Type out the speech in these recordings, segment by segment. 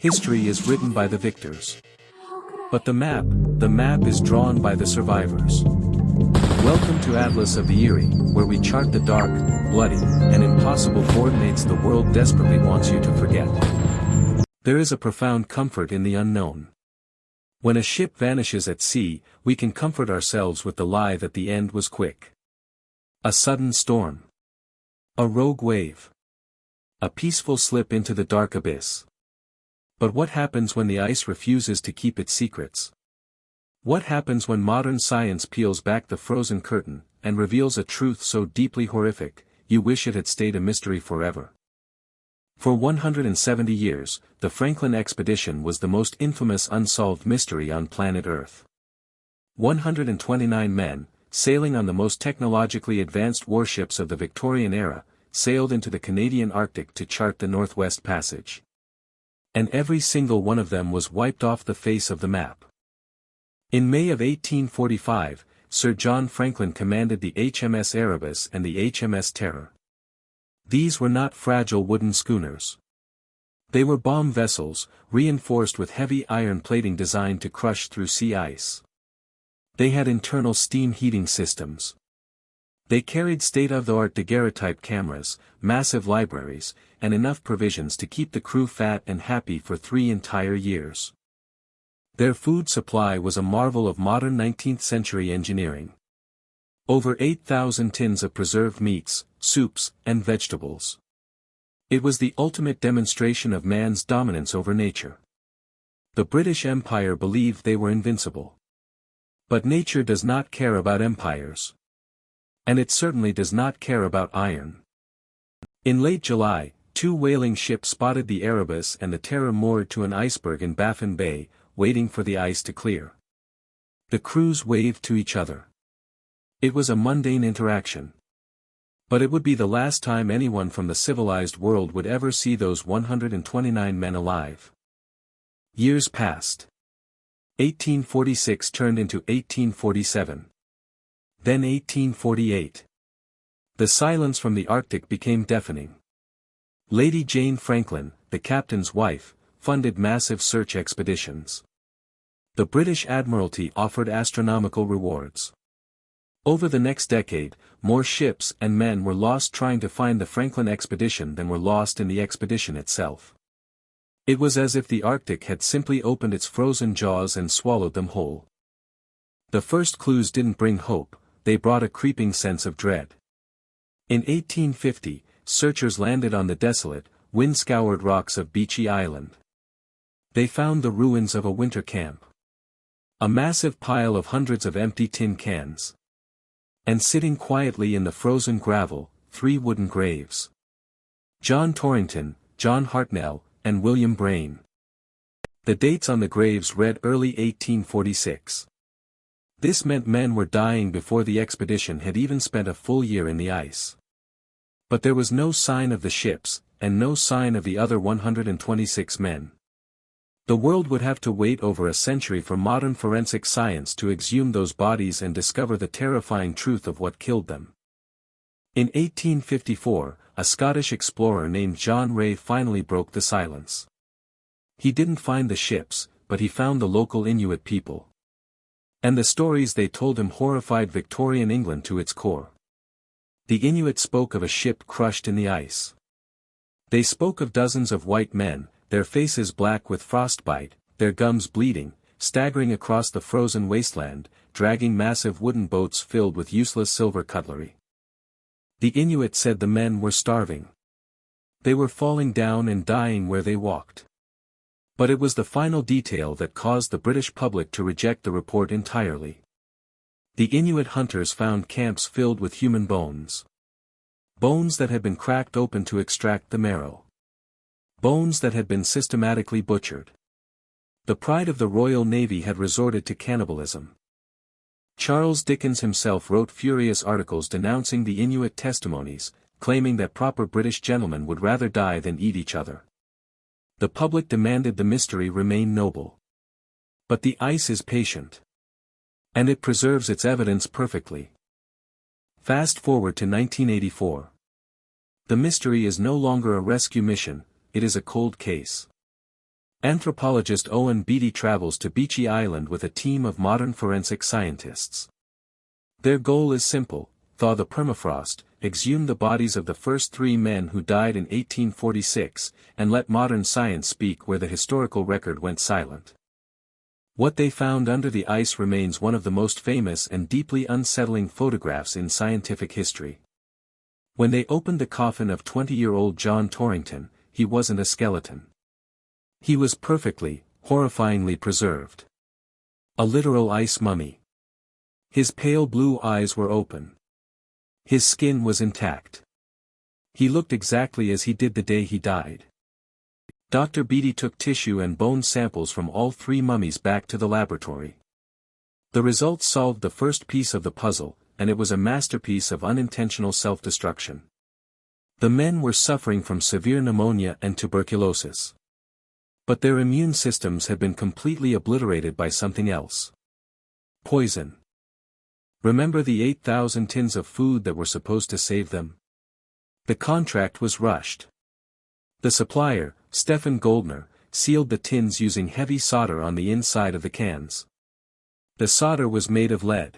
History is written by the victors. But the map is drawn by the survivors. Welcome to Atlas of the Eerie, where we chart the dark, bloody, and impossible coordinates the world desperately wants you to forget. There is a profound comfort in the unknown. When a ship vanishes at sea, we can comfort ourselves with the lie that the end was quick. A sudden storm. A rogue wave. A peaceful slip into the dark abyss. But what happens when the ice refuses to keep its secrets? What happens when modern science peels back the frozen curtain, and reveals a truth so deeply horrific, you wish it had stayed a mystery forever? For 170 years, the Franklin expedition was the most infamous unsolved mystery on planet Earth. 129 men, sailing on the most technologically advanced warships of the Victorian era, sailed into the Canadian Arctic to chart the Northwest Passage. And every single one of them was wiped off the face of the map. In May of 1845, Sir John Franklin commanded the HMS Erebus and the HMS Terror. These were not fragile wooden schooners. They were bomb vessels, reinforced with heavy iron plating designed to crush through sea ice. They had internal steam heating systems. They carried state-of-the-art daguerreotype cameras, massive libraries, and enough provisions to keep the crew fat and happy for 3 entire years. Their food supply was a marvel of modern 19th-century engineering. Over 8,000 tins of preserved meats, soups, and vegetables. It was the ultimate demonstration of man's dominance over nature. The British Empire believed they were invincible. But nature does not care about empires. And it certainly does not care about iron. In late July, 2 whaling ships spotted the Erebus and the Terror moored to an iceberg in Baffin Bay, waiting for the ice to clear. The crews waved to each other. It was a mundane interaction. But it would be the last time anyone from the civilized world would ever see those 129 men alive. Years passed. 1846 turned into 1847. Then 1848. The silence from the Arctic became deafening. Lady Jane Franklin, the captain's wife, funded massive search expeditions. The British Admiralty offered astronomical rewards. Over the next decade, more ships and men were lost trying to find the Franklin expedition than were lost in the expedition itself. It was as if the Arctic had simply opened its frozen jaws and swallowed them whole. The first clues didn't bring hope, they brought a creeping sense of dread. In 1850, searchers landed on the desolate, wind-scoured rocks of Beechey Island. They found the ruins of a winter camp. A massive pile of hundreds of empty tin cans. And sitting quietly in the frozen gravel, 3 wooden graves. John Torrington, John Hartnell, and William Brain. The dates on the graves read early 1846. This meant men were dying before the expedition had even spent a full year in the ice. But there was no sign of the ships, and no sign of the other 126 men. The world would have to wait over a century for modern forensic science to exhume those bodies and discover the terrifying truth of what killed them. In 1854, a Scottish explorer named John Ray finally broke the silence. He didn't find the ships, but he found the local Inuit people. And the stories they told him horrified Victorian England to its core. The Inuit spoke of a ship crushed in the ice. They spoke of dozens of white men, their faces black with frostbite, their gums bleeding, staggering across the frozen wasteland, dragging massive wooden boats filled with useless silver cutlery. The Inuit said the men were starving. They were falling down and dying where they walked. But it was the final detail that caused the British public to reject the report entirely. The Inuit hunters found camps filled with human bones. Bones that had been cracked open to extract the marrow. Bones that had been systematically butchered. The pride of the Royal Navy had resorted to cannibalism. Charles Dickens himself wrote furious articles denouncing the Inuit testimonies, claiming that proper British gentlemen would rather die than eat each other. The public demanded the mystery remain noble. But the ice is patient. And it preserves its evidence perfectly. Fast forward to 1984. The mystery is no longer a rescue mission, it is a cold case. Anthropologist Owen Beatty travels to Beechy Island with a team of modern forensic scientists. Their goal is simple: thaw the permafrost, exhume the bodies of the first 3 men who died in 1846, and let modern science speak where the historical record went silent. What they found under the ice remains one of the most famous and deeply unsettling photographs in scientific history. When they opened the coffin of 20-year-old John Torrington, he wasn't a skeleton. He was perfectly, horrifyingly preserved. A literal ice mummy. His pale blue eyes were open. His skin was intact. He looked exactly as he did the day he died. Dr. Beatty took tissue and bone samples from all 3 mummies back to the laboratory. The results solved the first piece of the puzzle, and it was a masterpiece of unintentional self-destruction. The men were suffering from severe pneumonia and tuberculosis. But their immune systems had been completely obliterated by something else. Poison. Remember the 8,000 tins of food that were supposed to save them? The contract was rushed. The supplier, Stefan Goldner, sealed the tins using heavy solder on the inside of the cans. The solder was made of lead.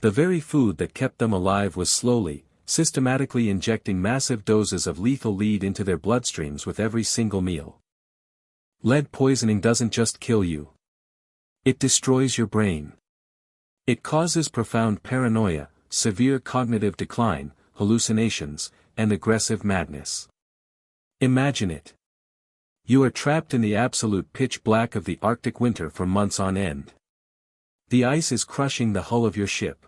The very food that kept them alive was slowly, systematically injecting massive doses of lethal lead into their bloodstreams with every single meal. Lead poisoning doesn't just kill you. It destroys your brain. It causes profound paranoia, severe cognitive decline, hallucinations, and aggressive madness. Imagine it. You are trapped in the absolute pitch black of the Arctic winter for months on end. The ice is crushing the hull of your ship.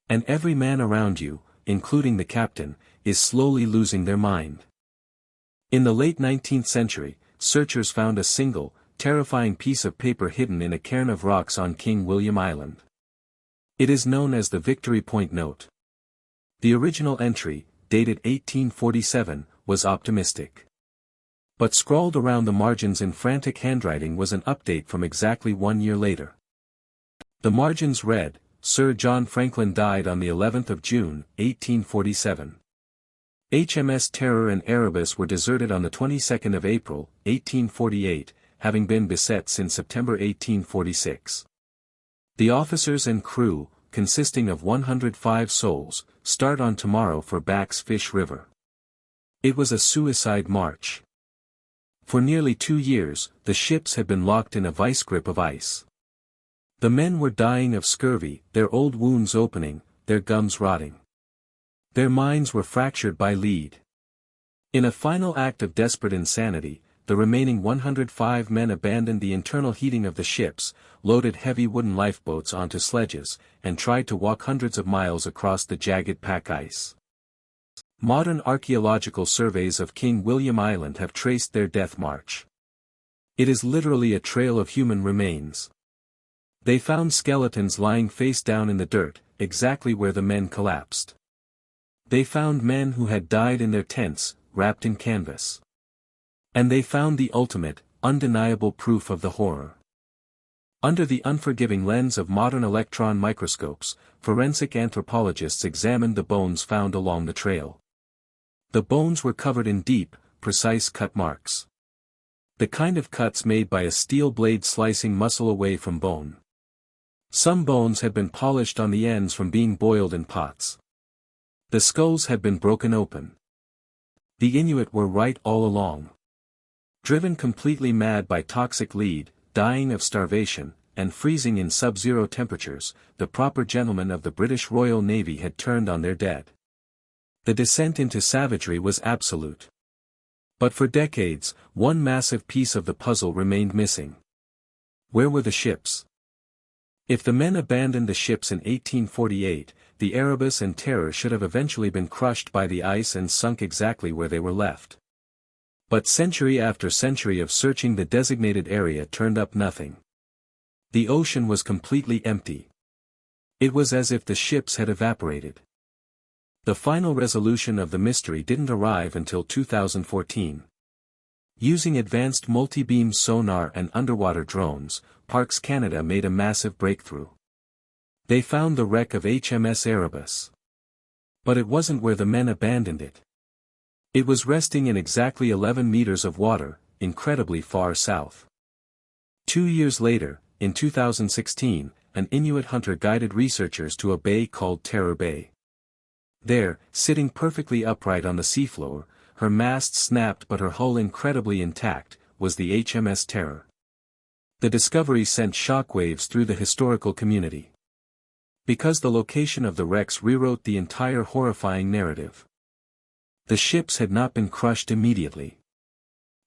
And every man around you, including the captain, is slowly losing their mind. In the late 19th century, searchers found a single, terrifying piece of paper hidden in a cairn of rocks on King William Island. It is known as the Victory Point Note. The original entry, dated 1847, was optimistic. But scrawled around the margins in frantic handwriting was an update from exactly 1 year later. The margins read, Sir John Franklin died on the 11th of June, 1847. HMS Terror and Erebus were deserted on the 22nd of April, 1848, having been beset since September 1846. The officers and crew, consisting of 105 souls, start on tomorrow for Back's Fish River. It was a suicide march. For nearly 2 years, the ships had been locked in a vice grip of ice. The men were dying of scurvy, their old wounds opening, their gums rotting. Their minds were fractured by lead. In a final act of desperate insanity, the remaining 105 men abandoned the internal heating of the ships, loaded heavy wooden lifeboats onto sledges, and tried to walk hundreds of miles across the jagged pack ice. Modern archaeological surveys of King William Island have traced their death march. It is literally a trail of human remains. They found skeletons lying face down in the dirt, exactly where the men collapsed. They found men who had died in their tents, wrapped in canvas. And they found the ultimate, undeniable proof of the horror. Under the unforgiving lens of modern electron microscopes, forensic anthropologists examined the bones found along the trail. The bones were covered in deep, precise cut marks. The kind of cuts made by a steel blade slicing muscle away from bone. Some bones had been polished on the ends from being boiled in pots. The skulls had been broken open. The Inuit were right all along. Driven completely mad by toxic lead, dying of starvation, and freezing in sub-zero temperatures, the proper gentlemen of the British Royal Navy had turned on their dead. The descent into savagery was absolute. But for decades, one massive piece of the puzzle remained missing. Where were the ships? If the men abandoned the ships in 1848, the Erebus and Terror should have eventually been crushed by the ice and sunk exactly where they were left. But century after century of searching the designated area turned up nothing. The ocean was completely empty. It was as if the ships had evaporated. The final resolution of the mystery didn't arrive until 2014. Using advanced multi-beam sonar and underwater drones, Parks Canada made a massive breakthrough. They found the wreck of HMS Erebus. But it wasn't where the men abandoned it. It was resting in exactly 11 meters of water, incredibly far south. 2 years later, in 2016, an Inuit hunter guided researchers to a bay called Terror Bay. There, sitting perfectly upright on the seafloor, her mast snapped but her hull incredibly intact, was the HMS Terror. The discovery sent shockwaves through the historical community. Because the location of the wrecks rewrote the entire horrifying narrative. The ships had not been crushed immediately.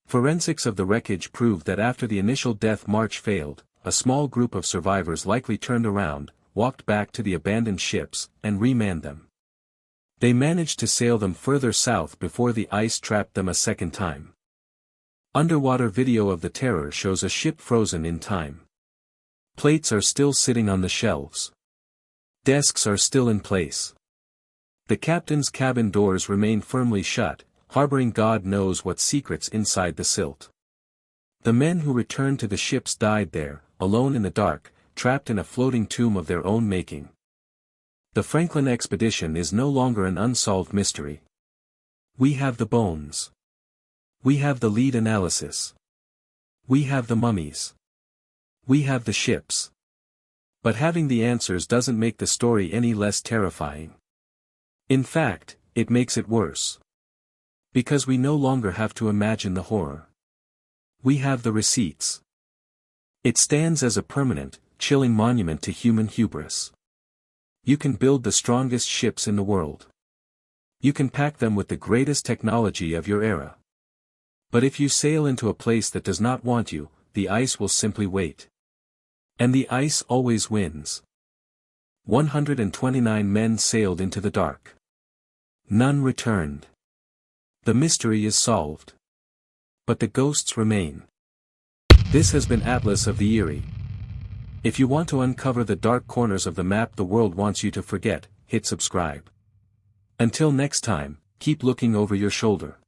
Forensics of the wreckage proved that after the initial death march failed, a small group of survivors likely turned around, walked back to the abandoned ships, and remanned them. They managed to sail them further south before the ice trapped them a second time. Underwater video of the Terror shows a ship frozen in time. Plates are still sitting on the shelves. Desks are still in place. The captain's cabin doors remain firmly shut, harboring God knows what secrets inside the silt. The men who returned to the ships died there, alone in the dark, trapped in a floating tomb of their own making. The Franklin expedition is no longer an unsolved mystery. We have the bones. We have the lead analysis. We have the mummies. We have the ships. But having the answers doesn't make the story any less terrifying. In fact, it makes it worse. Because we no longer have to imagine the horror. We have the receipts. It stands as a permanent, chilling monument to human hubris. You can build the strongest ships in the world. You can pack them with the greatest technology of your era. But if you sail into a place that does not want you, the ice will simply wait. And the ice always wins. 129 men sailed into the dark. None returned. The mystery is solved. But the ghosts remain. This has been Atlas of the Eerie. If you want to uncover the dark corners of the map the world wants you to forget, hit subscribe. Until next time, keep looking over your shoulder.